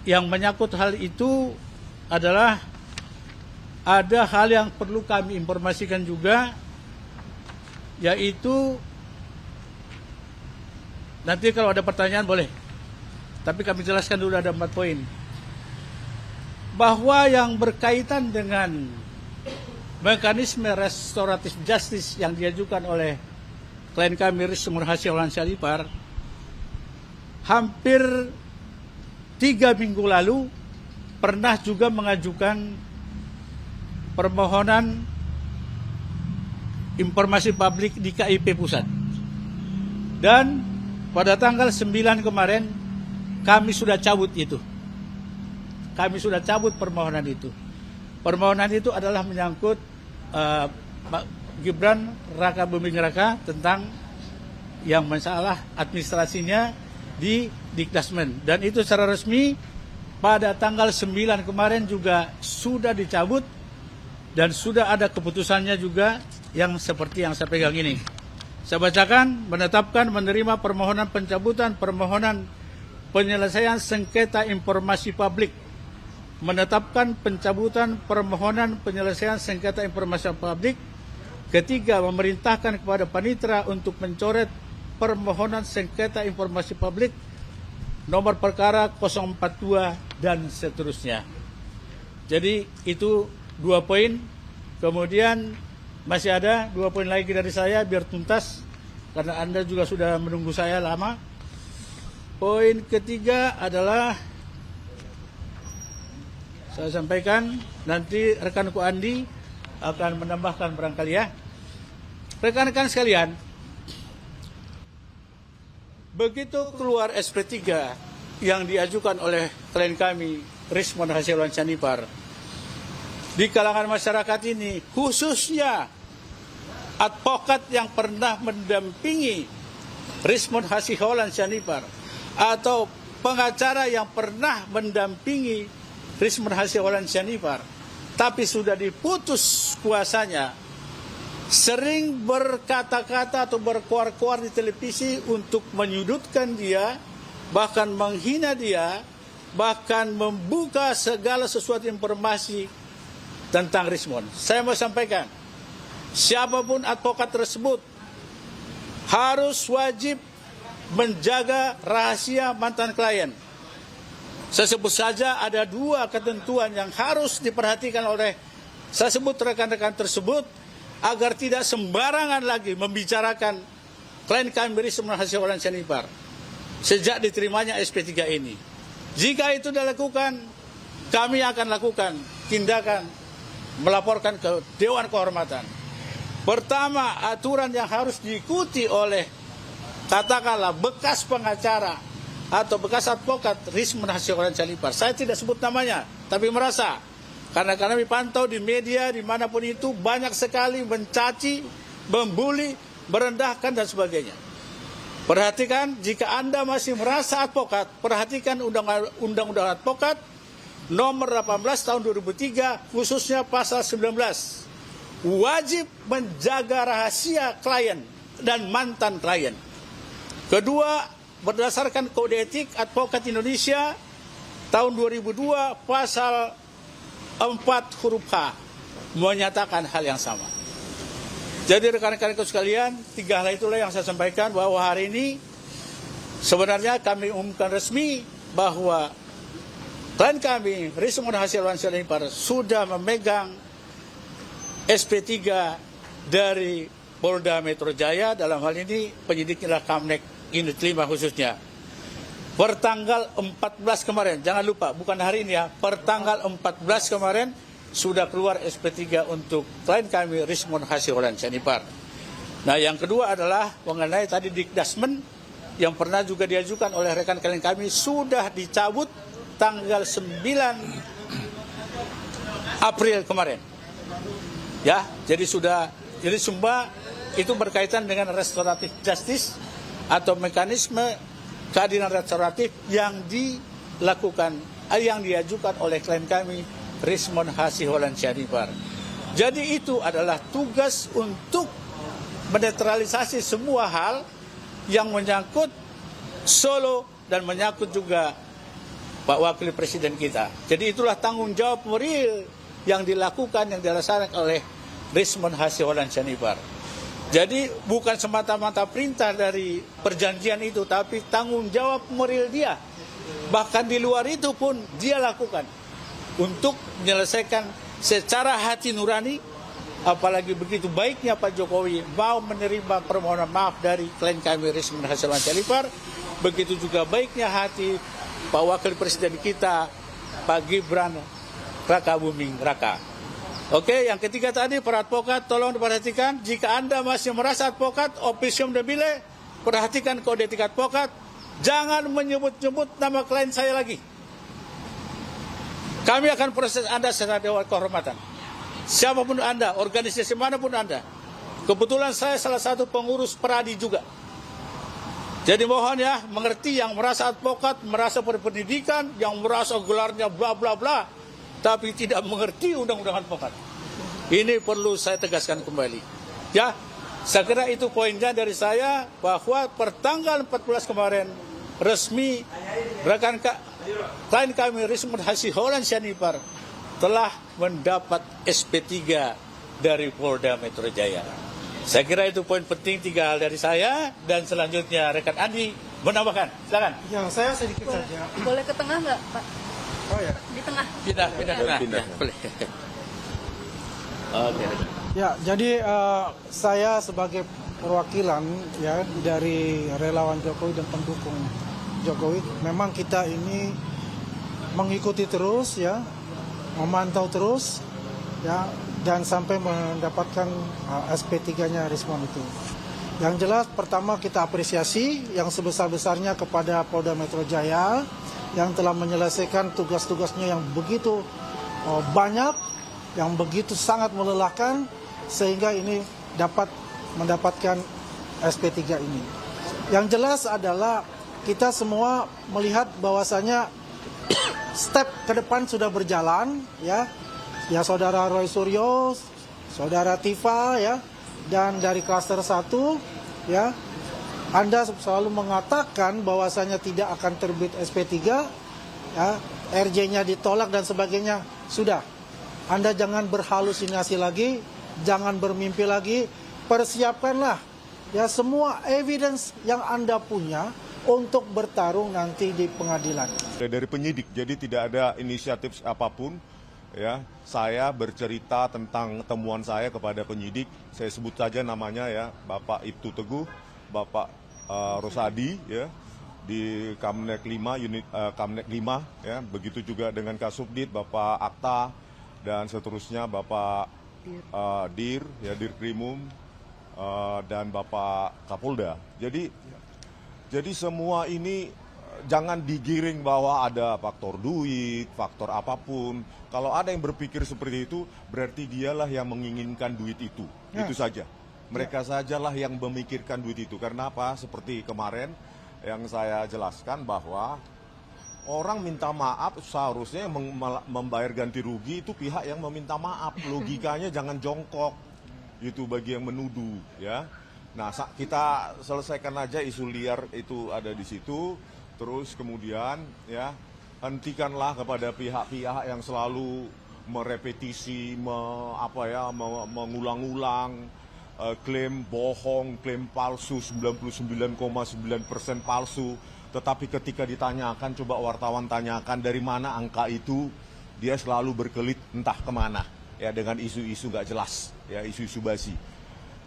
yang menyangkut hal itu adalah ada hal yang perlu kami informasikan juga, yaitu nanti kalau ada pertanyaan boleh, tapi kami jelaskan dulu ada 4 poin. Bahwa yang berkaitan dengan mekanisme restoratif justice yang diajukan oleh klien kami Rismon Hasihol Ansyaripar, hampir 3 minggu lalu pernah juga mengajukan permohonan informasi publik di KIP Pusat. Dan pada tanggal 9 kemarin kami sudah cabut itu. Kami sudah cabut permohonan itu. Permohonan itu adalah menyangkut Pak Gibran Raka Buming Raka tentang yang masalah administrasinya di Dikdasmen. Dan itu secara resmi pada tanggal 9 kemarin juga sudah dicabut dan sudah ada keputusannya juga yang seperti yang saya pegang ini. Saya bacakan: menetapkan menerima permohonan pencabutan permohonan penyelesaian sengketa informasi publik. Menetapkan pencabutan permohonan penyelesaian sengketa informasi publik. Ketiga, memerintahkan kepada panitera untuk mencoret permohonan sengketa informasi publik nomor perkara 042 dan seterusnya. Jadi itu 2 poin. Kemudian masih ada 2 poin lagi dari saya biar tuntas, karena Anda juga sudah menunggu saya lama. Poin ketiga adalah saya sampaikan, nanti rekanku Andi akan menambahkan barangkali ya. Rekan-rekan sekalian, begitu keluar SP3 yang diajukan oleh klien kami Rismon Hasihol Ansyaripar, di kalangan masyarakat ini khususnya advokat yang pernah mendampingi Rismon Hasihol Ansyaripar atau pengacara yang pernah mendampingi Rismon Hasihol Ansyaripar tapi sudah diputus kuasanya, sering berkata-kata atau berkuar-kuar di televisi untuk menyudutkan dia, bahkan menghina dia, bahkan membuka segala sesuatu informasi tentang Rismon. Saya mau sampaikan, siapapun advokat tersebut harus wajib menjaga rahasia mantan klien. Saya sebut saja ada 2 ketentuan yang harus diperhatikan oleh saya sebut rekan-rekan tersebut agar tidak sembarangan lagi membicarakan klien kami Rismon Hasihol Ansyaripar sejak diterimanya SP3 ini. Jika itu dilakukan, kami akan lakukan tindakan melaporkan ke Dewan Kehormatan. Pertama, aturan yang harus diikuti oleh katakanlah bekas pengacara atau bekas advokat Rismon Hasihol Ansyaripar. Saya tidak sebut namanya, tapi merasa karena kami pantau di media dimanapun itu banyak sekali mencaci, membuli, merendahkan dan sebagainya. Perhatikan, jika Anda masih merasa advokat, perhatikan Undang-Undang Advokat nomor 18 tahun 2003 khususnya pasal 19. Wajib menjaga rahasia klien dan mantan klien. Kedua, berdasarkan Kode Etik Advokat Indonesia tahun 2002 pasal 4 huruf H menyatakan hal yang sama. Jadi rekan-rekan sekalian, 3 hal itulah yang saya sampaikan bahwa hari ini sebenarnya kami umumkan resmi bahwa klien kami Rismon Hasihol Ansyaripar sudah memegang SP3 dari Polda Metro Jaya, dalam hal ini penyidiknya Kamnek Unit 5 khususnya. Pertanggal 14 kemarin, jangan lupa, bukan hari ini ya, pertanggal 14 kemarin sudah keluar SP3 untuk klien kami Rismon Hasihol Ansyaripar. Nah, yang kedua adalah mengenai tadi Dikdasmen yang pernah juga diajukan oleh rekan klien kami sudah dicabut tanggal 9 April kemarin. Ya, jadi semua itu berkaitan dengan restoratif justice atau mekanisme keadilan restoratif yang dilakukan, yang diajukan oleh klien kami Rismon Hasihol Ansyaripar. Jadi itu adalah tugas untuk menetralisasi semua hal yang menyangkut Solo dan menyangkut juga Pak Wakil Presiden kita. Jadi itulah tanggung jawab moral yang dilakukan, yang dilaksanakan oleh Rismon Hasiholayan Tjanipar. Jadi bukan semata-mata perintah dari perjanjian itu, tapi tanggung jawab moral dia. Bahkan di luar itu pun dia lakukan untuk menyelesaikan secara hati nurani. Apalagi begitu baiknya Pak Jokowi mau menerima permohonan maaf dari klien kami Rismon Hasiholayan Tjanipar. Begitu juga baiknya hati Pak Wakil Presiden kita, Pak Gibran Raka Buming Raka. Oke, yang ketiga tadi, para advokat tolong diperhatikan. Jika Anda masih merasa advokat, officium de bile, perhatikan kode etik advokat. Jangan menyebut-nyebut nama klien saya lagi. Kami akan proses Anda secara dewan kehormatan. Siapapun Anda, organisasi manapun Anda. Kebetulan saya salah satu pengurus Peradi juga. Jadi mohon ya, mengerti yang merasa advokat, merasa berpendidikan, yang merasa gelarnya bla bla bla, tapi tidak mengerti undang-undang advokat. Ini perlu saya tegaskan kembali. Ya, saya kira itu poinnya dari saya, bahwa pertanggal 14 kemarin resmi klien kami Rismon Hasiholayan Tjanipar telah mendapat SP3 dari Polda Metro Jaya. Saya kira itu poin penting, 3 hal dari saya, dan selanjutnya rekan Andi menambahkan. Silakan. Yang saya sedikit saja. Boleh ke tengah nggak, Pak? Oh ya. Di tengah. Pindah tengah. Pindah. Ya, boleh. Oke. Ya, jadi saya sebagai perwakilan ya dari relawan Jokowi dan pendukung Jokowi, memang kita ini mengikuti terus ya, memantau terus ya, dan sampai mendapatkan SP3-nya Rismon itu. Yang jelas pertama kita apresiasi yang sebesar-besarnya kepada Polda Metro Jaya yang telah menyelesaikan tugas-tugasnya yang begitu banyak, yang begitu sangat melelahkan, sehingga ini dapat mendapatkan SP3 ini. Yang jelas adalah kita semua melihat bahwasanya step ke depan sudah berjalan ya. Ya, saudara Roy Suryo, saudara Tifa ya, dan dari klaster 1 ya, Anda selalu mengatakan bahwasanya tidak akan terbit SP3 ya, RJ-nya ditolak dan sebagainya. Sudah, Anda jangan berhalusinasi lagi, jangan bermimpi lagi, persiapkanlah ya semua evidence yang Anda punya untuk bertarung nanti di pengadilan. Dari penyidik, jadi tidak ada inisiatif apapun. Ya, saya bercerita tentang temuan saya kepada penyidik. Saya sebut saja namanya ya, Bapak Ibtu Teguh, Bapak Rosadi ya, di Kamnek 5 unit Kamnek 5 ya, begitu juga dengan Kasubdit Bapak Akta dan seterusnya Bapak Dir ya, Dirkrimum dan Bapak Kapolda. Jadi semua ini jangan digiring bahwa ada faktor duit, faktor apapun. Kalau ada yang berpikir seperti itu, berarti dialah yang menginginkan duit itu. Ya. Itu saja. Mereka sajalah yang memikirkan duit itu. Karena apa? Seperti kemarin yang saya jelaskan bahwa orang minta maaf seharusnya membayar ganti rugi itu pihak yang meminta maaf. Logikanya jangan jongkok. Itu bagi yang menuduh, ya. Nah, kita selesaikan aja isu liar itu ada di situ. Terus kemudian ya, hentikanlah kepada pihak-pihak yang selalu merepetisi, mengulang-ulang klaim bohong, klaim palsu, 99,9% palsu. Tetapi ketika ditanyakan, coba wartawan tanyakan dari mana angka itu, dia selalu berkelit entah kemana ya, dengan isu-isu nggak jelas ya, isu-isu basi.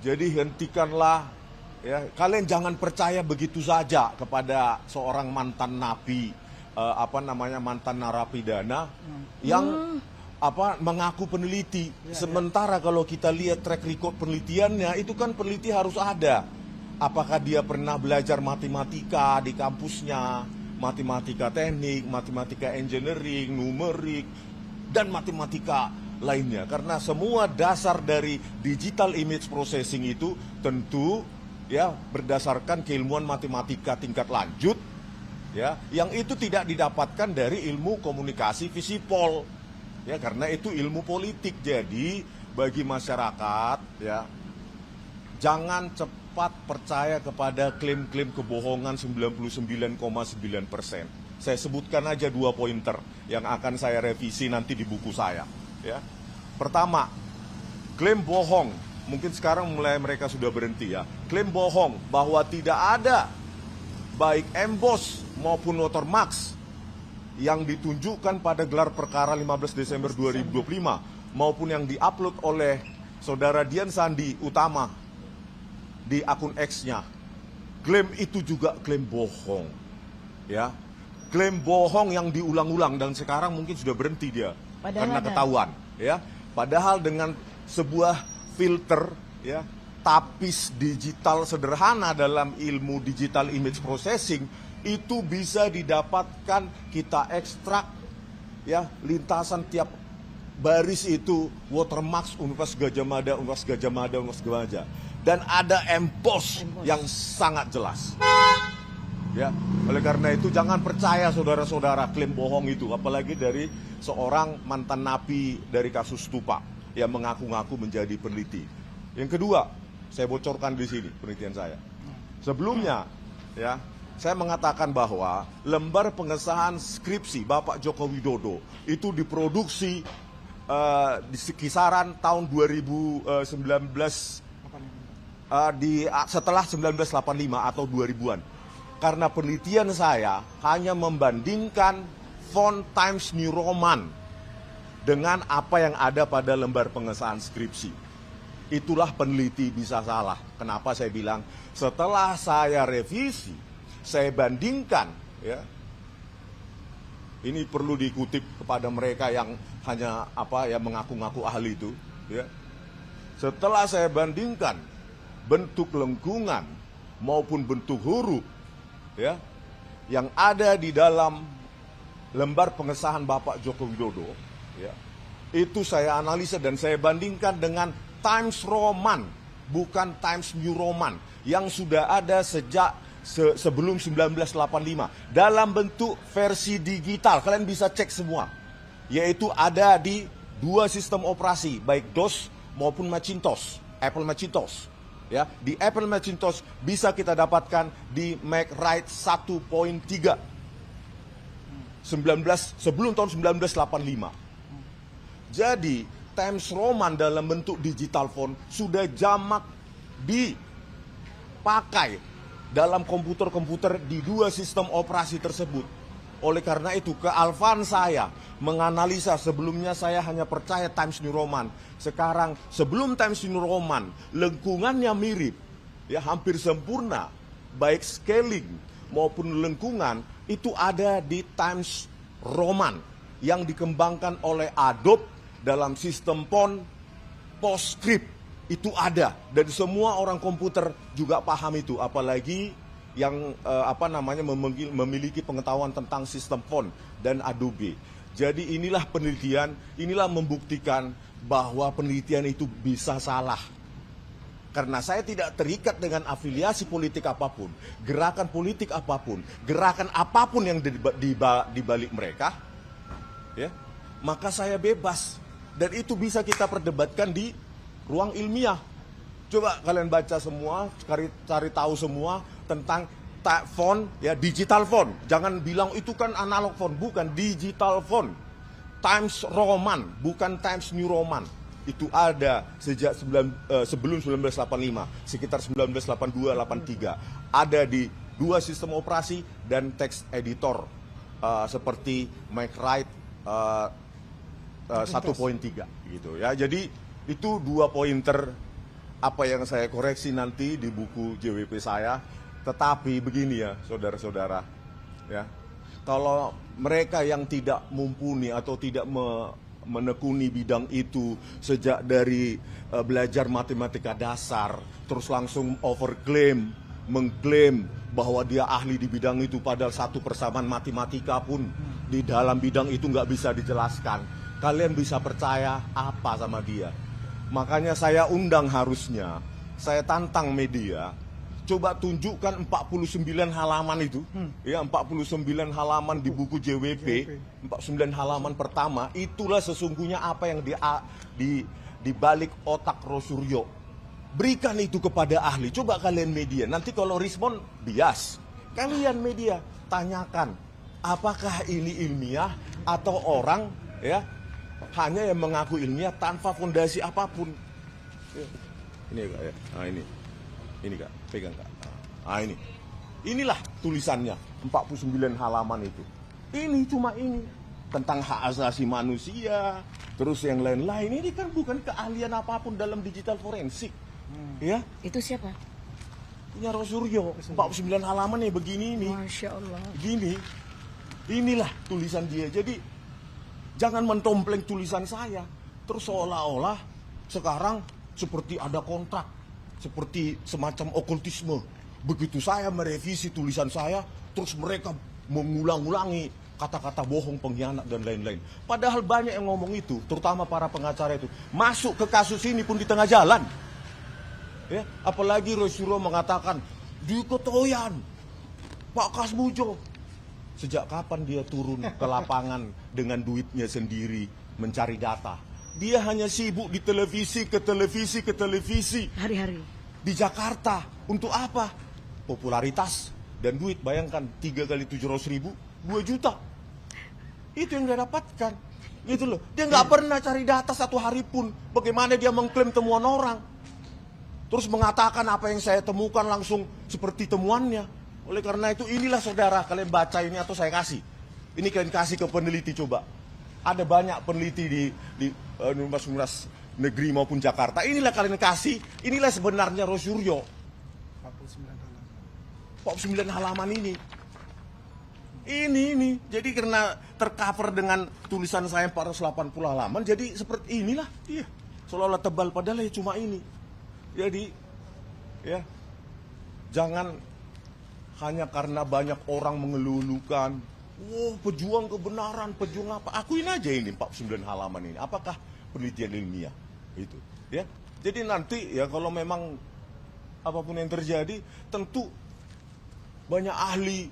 Jadi hentikanlah. Ya, kalian jangan percaya begitu saja kepada seorang mantan napi, mantan narapidana yang mengaku peneliti. Sementara kalau kita lihat track record penelitiannya, itu kan peneliti harus ada. Apakah dia pernah belajar matematika di kampusnya, matematika teknik, matematika engineering, numerik, dan matematika lainnya. Karena semua dasar dari digital image processing itu tentu ya berdasarkan keilmuan matematika tingkat lanjut ya, yang itu tidak didapatkan dari ilmu komunikasi visipol ya, karena itu ilmu politik. Jadi bagi masyarakat ya, jangan cepat percaya kepada klaim-klaim kebohongan 99,9%. Saya sebutkan aja 2 pointer yang akan saya revisi nanti di buku saya. Ya. Pertama, klaim bohong. Mungkin sekarang mulai mereka sudah berhenti ya. Klaim bohong bahwa tidak ada baik Embos maupun Watermax yang ditunjukkan pada gelar perkara 15 Desember 2025 maupun yang diupload oleh Saudara Dian Sandi Utama di akun X-nya. Klaim itu juga klaim bohong. Ya. Klaim bohong yang diulang-ulang dan sekarang mungkin sudah berhenti dia karena ketahuan, ya. Padahal dengan sebuah filter, ya, tapis digital sederhana dalam ilmu digital image processing itu bisa didapatkan, kita ekstrak, ya, lintasan tiap baris itu Watermax, Universitas Gadjah Mada, Universitas Gadjah Mada, Universitas Gadjah Mada, dan ada Embos yang sangat jelas. Ya, oleh karena itu jangan percaya saudara-saudara klaim bohong itu, apalagi dari seorang mantan napi dari kasus Stupa yang mengaku-ngaku menjadi peneliti. Yang kedua, saya bocorkan di sini penelitian saya. Sebelumnya, ya, saya mengatakan bahwa lembar pengesahan skripsi Bapak Joko Widodo itu diproduksi di kisaran tahun 2019 setelah 1985 atau 2000-an. Karena penelitian saya hanya membandingkan font Times New Roman dengan apa yang ada pada lembar pengesahan skripsi. Itulah peneliti bisa salah. Kenapa saya bilang setelah saya revisi, saya bandingkan, ya. Ini perlu dikutip kepada mereka yang hanya mengaku-ngaku ahli itu, ya. Setelah saya bandingkan bentuk lengkungan maupun bentuk huruf, ya, yang ada di dalam lembar pengesahan Bapak Joko Widodo, ya, itu saya analisa dan saya bandingkan dengan Times Roman, bukan Times New Roman, yang sudah ada sejak sebelum 1985 dalam bentuk versi digital. Kalian bisa cek semua, yaitu ada di 2 sistem operasi, baik DOS maupun Macintosh, Apple Macintosh. Ya, di Apple Macintosh bisa kita dapatkan di Mac Write 1.3 sebelum tahun 1985. Jadi Times Roman dalam bentuk digital font sudah jamak dipakai dalam komputer-komputer di 2 sistem operasi tersebut. Oleh karena itu kealfaan saya menganalisa, sebelumnya saya hanya percaya Times New Roman. Sekarang sebelum Times New Roman, lengkungannya mirip, ya, hampir sempurna, baik scaling maupun lengkungan itu ada di Times Roman yang dikembangkan oleh Adobe dalam sistem font PostScript. Itu ada dan semua orang komputer juga paham itu, apalagi yang memiliki pengetahuan tentang sistem font dan Adobe. Jadi inilah penelitian, inilah membuktikan bahwa penelitian itu bisa salah. Karena saya tidak terikat dengan afiliasi politik apapun, gerakan politik apapun, gerakan apapun yang di balik mereka, ya, maka saya bebas. Dan itu bisa kita perdebatkan di ruang ilmiah. Coba kalian baca semua, cari tahu semua tentang font, ya, digital font. Jangan bilang itu kan analog font, bukan, digital font. Times Roman, bukan Times New Roman. Itu ada sejak sebelum 1985, sekitar 1982-83. Ada di 2 sistem operasi dan teks editor seperti Mac Write 1.3 gitu, ya. Jadi itu 2 pointer apa yang saya koreksi nanti di buku JWP saya. Tetapi begini ya saudara-saudara, ya, kalau mereka yang tidak mumpuni atau tidak menekuni bidang itu sejak dari belajar matematika dasar, terus langsung overclaim, mengklaim bahwa dia ahli di bidang itu, padahal satu persamaan matematika pun di dalam bidang itu nggak bisa dijelaskan. Kalian bisa percaya apa sama dia? Makanya saya undang, harusnya saya tantang media, coba tunjukkan 49 halaman itu, ya, 49 halaman di buku JWP, 49 halaman pertama, itulah sesungguhnya apa yang di balik otak Rosuryo. Berikan itu kepada ahli, coba kalian media, nanti kalau respon bias, kalian media tanyakan apakah ini ilmiah atau orang ya hanya yang mengaku ilmiah tanpa fondasi apapun. Ini Kak ya. Nah ini Kak, pegang Kak. Nah ini. Inilah tulisannya 49 halaman itu. Ini cuma ini tentang hak asasi manusia, terus yang lain-lain. Ini kan bukan keahlian apapun dalam digital forensik. Ya. Itu siapa? Punya Rosuryo, 49 halaman nih begini nih. Masya Allah. Begini. Inilah tulisan dia. Jadi jangan mentompleng tulisan saya. Terus seolah-olah sekarang seperti ada kontrak, seperti semacam okultisme. Begitu saya merevisi tulisan saya, terus mereka mengulang-ulangi kata-kata bohong, pengkhianat, dan lain-lain. Padahal banyak yang ngomong itu, terutama para pengacara itu. Masuk ke kasus ini pun di tengah jalan. Ya, apalagi Rosuryo mengatakan, di Ketoyan, Pak Kasmujo. Sejak kapan dia turun ke lapangan dengan duitnya sendiri mencari data? Dia hanya sibuk di televisi, ke televisi, ke televisi. Hari-hari. Di Jakarta. Untuk apa? Popularitas dan duit. Bayangkan 3 kali 700.000, 2 juta. Itu yang dia dapatkan. Gitu loh. Dia nggak pernah cari data satu hari pun. Bagaimana dia mengklaim temuan orang. Terus mengatakan apa yang saya temukan langsung seperti temuannya. Oleh karena itu inilah saudara, kalian baca ini atau saya kasih. Ini kalian kasih ke peneliti coba. Ada banyak peneliti di Universitas Negeri maupun Jakarta. Inilah kalian kasih, inilah sebenarnya Rosuryo. 49 halaman ini. Ini. Jadi karena tercover dengan tulisan saya 480 halaman, jadi seperti inilah. Iya. Seolah-olah tebal padahal ya cuma ini. Jadi ya. Jangan hanya karena banyak orang mengelulukan, pejuang kebenaran, pejuang apa? Akuin aja ini 49 halaman ini. Apakah penelitian ilmiah? Itu, ya. Jadi nanti ya kalau memang apapun yang terjadi, tentu banyak ahli,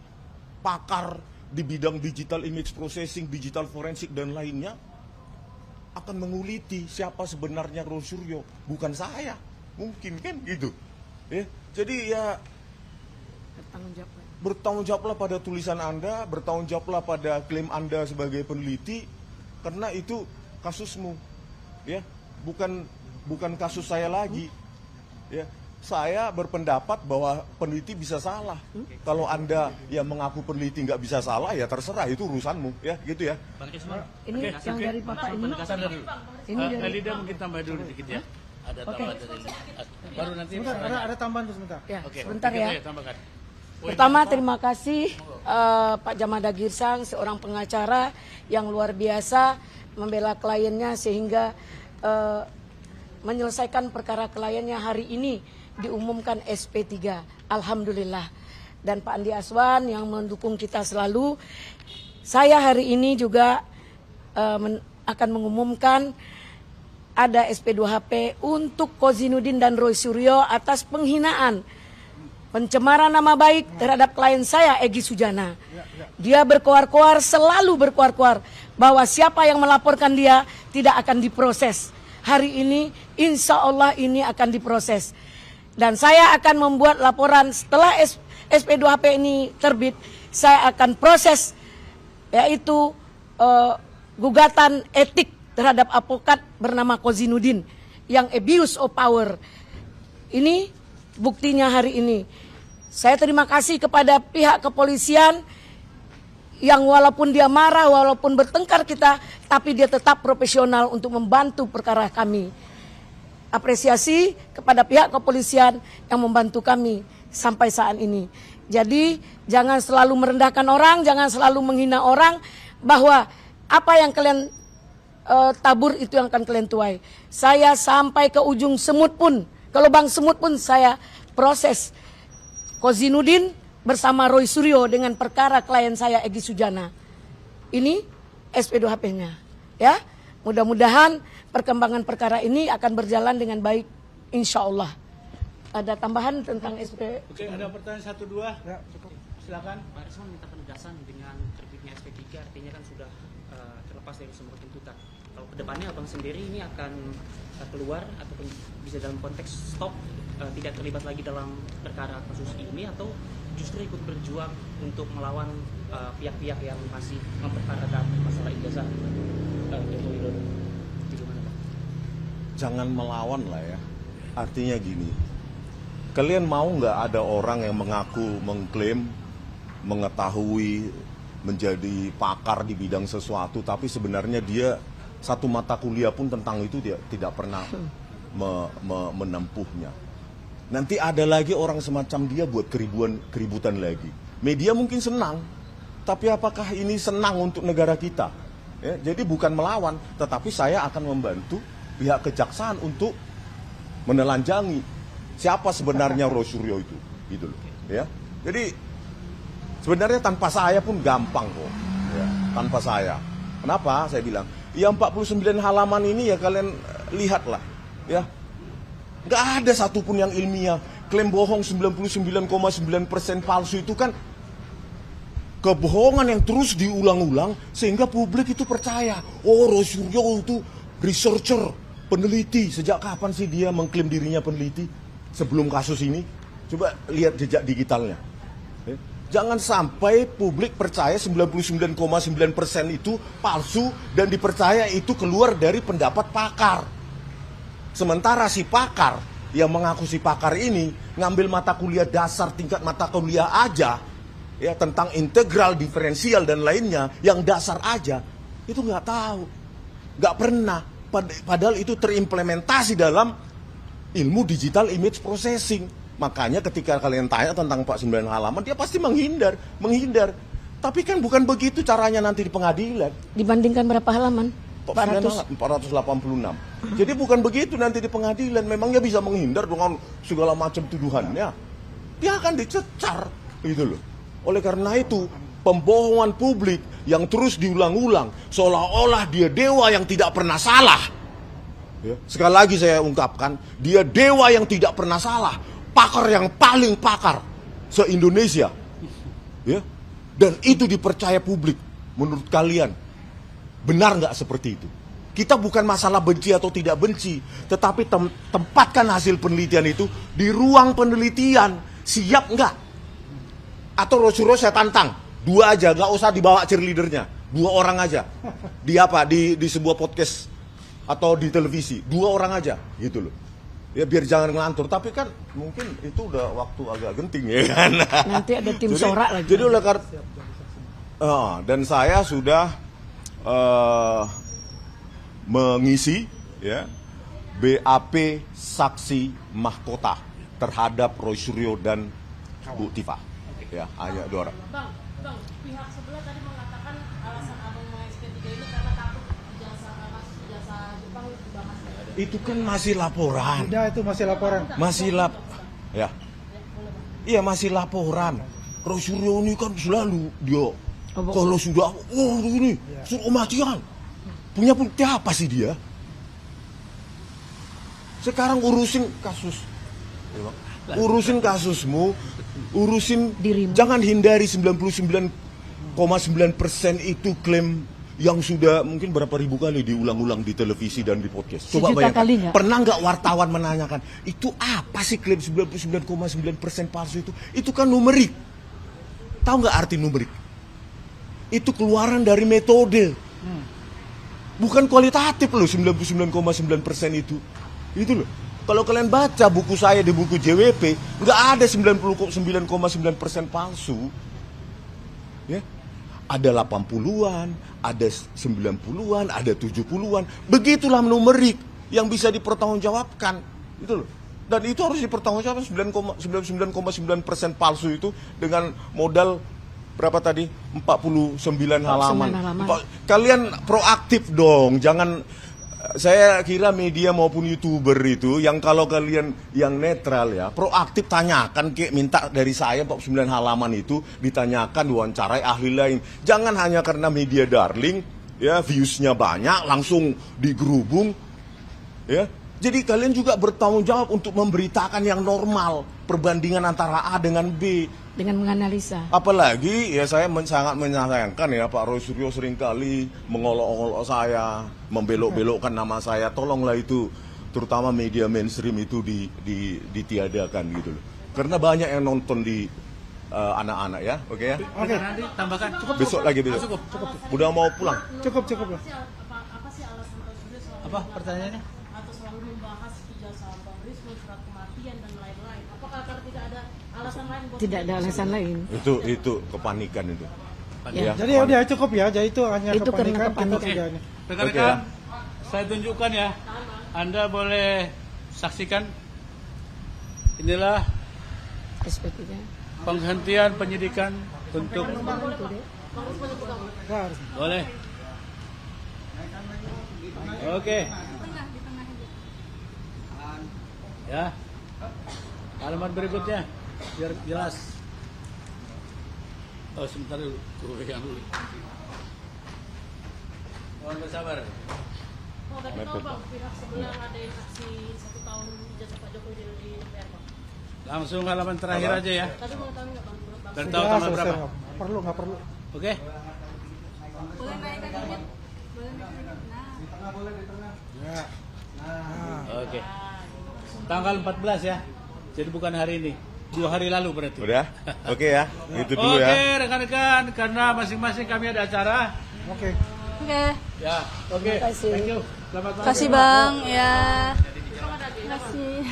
pakar di bidang digital image processing, digital forensik dan lainnya akan menguliti siapa sebenarnya Rosuryo, bukan saya. Mungkin kan gitu. Ya. Jadi ya bertanggung jawablah pada tulisan Anda, bertanggung jawablah pada klaim Anda sebagai peneliti, karena itu kasusmu, ya, bukan kasus saya lagi, ya. Saya berpendapat bahwa peneliti bisa salah. Kalau Anda yang mengaku peneliti nggak bisa salah, ya terserah, itu urusanmu, ya, gitu ya. Ini yang dari Bapak ini. Ini dari Elida mungkin tambah dulu dikit ya. Ada tambahan dari baru nanti. Sebentar, ada tambahan tuh sebentar. Ya, Oke, sebentar kita ya. tambahkan. Pertama terima kasih Pak Jamada Girsang, seorang pengacara yang luar biasa membela kliennya sehingga menyelesaikan perkara kliennya hari ini diumumkan SP3. Alhamdulillah. Dan Pak Andi Aswan yang mendukung kita selalu. Saya hari ini juga akan mengumumkan ada SP2HP untuk Kozinudin dan Rosuryo atas penghinaan, pencemaran nama baik terhadap klien saya, Egy Sujana. Dia berkoar-koar, selalu berkoar-koar bahwa siapa yang melaporkan dia tidak akan diproses. Hari ini insya Allah ini akan diproses. Dan saya akan membuat laporan setelah SP2HP ini terbit, saya akan proses yaitu gugatan etik terhadap advokat bernama Kozinudin yang abuse of power. Ini buktinya hari ini. Saya terima kasih kepada pihak kepolisian yang walaupun dia marah, walaupun bertengkar kita, tapi dia tetap profesional untuk membantu perkara kami. Apresiasi kepada pihak kepolisian yang membantu kami sampai saat ini. Jadi jangan selalu merendahkan orang, jangan selalu menghina orang, bahwa apa yang kalian tabur itu yang akan kalian tuai. Saya sampai ke ujung semut pun, ke lubang semut pun saya proses Kozinudin bersama Rosuryo dengan perkara klien saya Egy Sujana. Ini SP2HP-nya, ya. Mudah-mudahan perkembangan perkara ini akan berjalan dengan baik, insya Allah. Ada tambahan tentang SP? Oke, ada pertanyaan 1, 2? Ya, cukup. Silakan. Pak Risman minta penegasan dengan terbitnya SP3, artinya kan sudah terlepas dari semua tuntutan. Kalau kedepannya abang sendiri ini akan keluar ataupun bisa dalam konteks stop, tidak terlibat lagi dalam perkara kasus ini, atau justru ikut berjuang untuk melawan pihak-pihak yang masih memperkarakan masalah ijazah Joko Widodo. Itu gimana, Pak? Jangan melawan lah ya. Artinya gini, kalian mau nggak ada orang yang mengaku, mengklaim, mengetahui, menjadi pakar di bidang sesuatu, tapi sebenarnya dia satu mata kuliah pun tentang itu dia tidak pernah menempuhnya. Nanti ada lagi orang semacam dia buat keributan lagi. Media mungkin senang, tapi apakah ini senang untuk negara kita? Ya, jadi bukan melawan, tetapi saya akan membantu pihak kejaksaan untuk menelanjangi siapa sebenarnya Roy Suryo itu, gitu loh. Ya, jadi sebenarnya tanpa saya pun gampang kok, ya, tanpa saya. Kenapa? Saya bilang, ya 49 halaman ini ya kalian lihatlah, ya. Nggak ada satupun yang ilmiah. Klaim bohong 99,9% palsu itu kan kebohongan yang terus diulang-ulang sehingga publik itu percaya. Oh, Roy Suryo itu researcher, peneliti. Sejak kapan sih dia mengklaim dirinya peneliti? Sebelum kasus ini? Coba lihat jejak digitalnya. Jangan sampai publik percaya 99,9% itu palsu dan dipercaya itu keluar dari pendapat pakar. Sementara si pakar yang mengaku si pakar ini ngambil mata kuliah dasar tingkat mata kuliah aja, ya, tentang integral, diferensial dan lainnya yang dasar aja, itu nggak tahu, nggak pernah. Padahal itu terimplementasi dalam ilmu digital image processing. Makanya ketika kalian tanya tentang 49 halaman, dia pasti menghindar. Tapi kan bukan begitu caranya nanti di pengadilan. Dibandingkan berapa halaman? 486. Jadi bukan begitu nanti di pengadilan. Memangnya bisa menghindar dengan segala macam tuduhannya. Dia akan dicecar, gitu loh. Oleh karena itu, pembohongan publik yang terus diulang-ulang seolah-olah dia dewa yang tidak pernah salah. Ya. Sekali lagi saya ungkapkan, dia dewa yang tidak pernah salah, pakar yang paling pakar se-Indonesia. Ya. Dan itu dipercaya publik. Menurut kalian, benar nggak seperti itu? Kita bukan masalah benci atau tidak benci, tetapi tempatkan hasil penelitian itu di ruang penelitian. Siap nggak? Atau Roy Suryo saya tantang, 2 aja, nggak usah dibawa cheerleadernya, 2 orang aja. Di apa? Di sebuah podcast atau di televisi, 2 orang aja, gitu loh. Ya biar jangan ngelantur, tapi kan mungkin itu udah waktu agak genting ya kan. Nanti ada tim sorak lagi. Jadi oleh karena dan saya sudah mengisi ya BAP saksi mahkota terhadap Roy Suryo dan Bu Tifa. Ya, hanya 2 orang. Bang, pihak sebelah tadi mengatakan alasan abang mau SP3 ini karena takut ijazah Jepang dibahas. Itu kan masih laporan. Tidak, itu masih laporan. Ya. Iya, masih laporan. Roy Suryo ini kan selalu dia kalau sudah ini suruh matian. Punya bukti apa sih dia? Sekarang urusin kasus. Urusin kasusmu, urusin dirimu. Jangan hindari 99,9% itu klaim yang sudah mungkin berapa ribu kali diulang-ulang di televisi dan di podcast. Coba Sejuta bayangkan. kali nggak? Pernah nggak wartawan menanyakan, itu apa sih klaim 99,9% palsu itu? Itu kan numerik. Tahu nggak arti numerik? Itu keluaran dari metode. Bukan kualitatif loh 99,9% itu. Itu loh. Kalau kalian baca buku saya di buku JWP, nggak ada 99,9% palsu. Ya. Ada 80-an, ada 90-an, ada 70-an. Begitulah numerik yang bisa dipertanggungjawabkan. Itu loh. Dan itu harus dipertanggungjawabkan 99,9% palsu itu dengan modal berapa tadi? 49 halaman. Kalian proaktif dong, jangan. Saya kira media maupun YouTuber itu yang kalau kalian yang netral ya, proaktif tanyakan, minta dari saya 49 halaman itu ditanyakan, diwawancarai ahli lain. Jangan hanya karena media darling ya, viewsnya banyak langsung digerubung ya. Jadi kalian juga bertanggung jawab untuk memberitakan yang normal, perbandingan antara A dengan B. Dengan menganalisa. Apalagi ya saya sangat menyayangkan ya Pak Roy Suryo seringkali mengolok-olok saya, membelok-belokkan nama saya. Tolonglah itu, terutama media mainstream itu ditiadakan gitu loh. Karena banyak yang nonton di anak-anak ya, oke ya. Oke. Nanti tambahkan. Besok lagi besok. Udah mau pulang. Cukup lah. Apa pertanyaannya? Atau selalu membahas ijazah Bang Risma, surat kematian dan lain-lain. Apakah karena tidak ada alasan lain? buat Tidak ada alasan lain. Itu kepanikan itu. Ya. Jadi udah cukup ya. Jadi itu hanya Itu karena kepanikan. kepanikan. Kita tidak ini. Rekan-rekan, Oke, saya tunjukkan ya. Anda boleh saksikan. Inilah SP3. penghentian penyidikan untuk Nah, harus. boleh. Oke. Ya. Halaman berikutnya biar jelas. Oh, sebentar dulu. Tunggu pegang dulu. Mohon bersabar. Oh, tadi tahu Bang, pihak sebelah ngadain aksi 1 tahun ijazah Pak Jokowi di DPR Bang. Langsung halaman terakhir aja ya. Tadi mau tahu nggak Bang? Dan Sudah tahu tanggal selesai. berapa? Nggak perlu. Oke. Boleh naikkan dikit? Boleh naikkan dikit? Ya. Nah. Oke. Tanggal 14 ya. Jadi bukan hari ini. 2 hari lalu berarti. Udah, oke ya. Itu dulu Oke, ya. rekan-rekan, karena masing-masing kami ada acara. Oke. Oke. Ya, oke. Terima kasih. Thank you. Selamat malam. Kasih Bang, ya. Terima kasih.